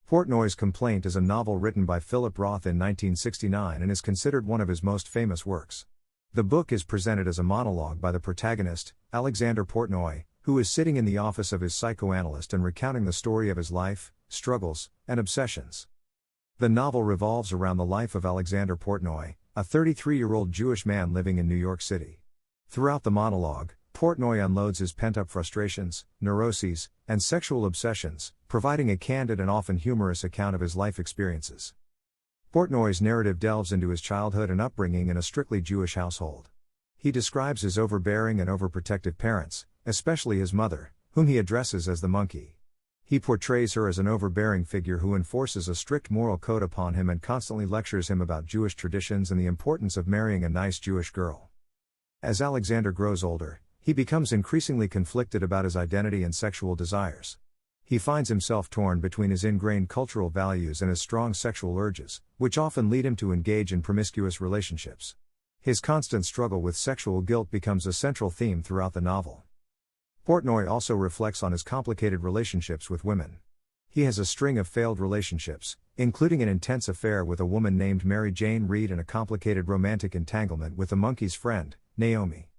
Portnoy's Complaint is a novel written by Philip Roth in 1969 and is considered one of his most famous works. The book is presented as a monologue by the protagonist, Alexander Portnoy, who is sitting in the office of his psychoanalyst and recounting the story of his life, struggles, and obsessions. The novel revolves around the life of Alexander Portnoy, a 33-year-old Jewish man living in New York City. Throughout the monologue, Portnoy unloads his pent-up frustrations, neuroses, and sexual obsessions, providing a candid and often humorous account of his life experiences. Portnoy's narrative delves into his childhood and upbringing in a strictly Jewish household. He describes his overbearing and overprotective parents, especially his mother, whom he addresses as the monkey. He portrays her as an overbearing figure who enforces a strict moral code upon him and constantly lectures him about Jewish traditions and the importance of marrying a nice Jewish girl. As Alexander grows older, he becomes increasingly conflicted about his identity and sexual desires. He finds himself torn between his ingrained cultural values and his strong sexual urges, which often lead him to engage in promiscuous relationships. His constant struggle with sexual guilt becomes a central theme throughout the novel. Portnoy also reflects on his complicated relationships with women. He has a string of failed relationships, including an intense affair with a woman named Mary Jane Reed and a complicated romantic entanglement with the monkey's friend, Naomi.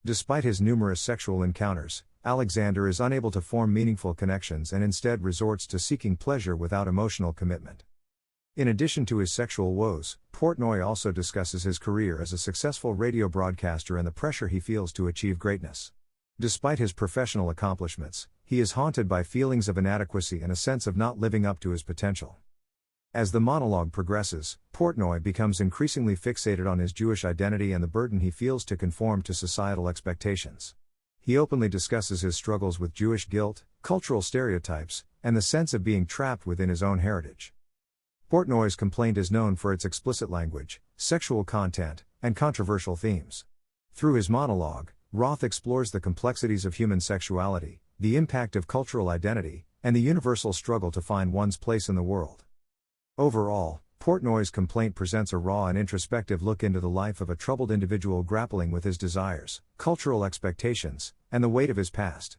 Despite his numerous sexual encounters, Alexander is unable to form meaningful connections and instead resorts to seeking pleasure without emotional commitment. In addition to his sexual woes, Portnoy also discusses his career as a successful radio broadcaster and the pressure he feels to achieve greatness. Despite his professional accomplishments, he is haunted by feelings of inadequacy and a sense of not living up to his potential. As the monologue progresses, Portnoy becomes increasingly fixated on his Jewish identity and the burden he feels to conform to societal expectations. He openly discusses his struggles with Jewish guilt, cultural stereotypes, and the sense of being trapped within his own heritage. Portnoy's Complaint is known for its explicit language, sexual content, and controversial themes. Through his monologue, Roth explores the complexities of human sexuality, the impact of cultural identity, and the universal struggle to find one's place in the world. Overall, Portnoy's Complaint presents a raw and introspective look into the life of a troubled individual grappling with his desires, cultural expectations, and the weight of his past.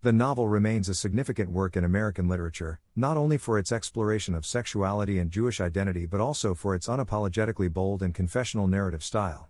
The novel remains a significant work in American literature, not only for its exploration of sexuality and Jewish identity but also for its unapologetically bold and confessional narrative style.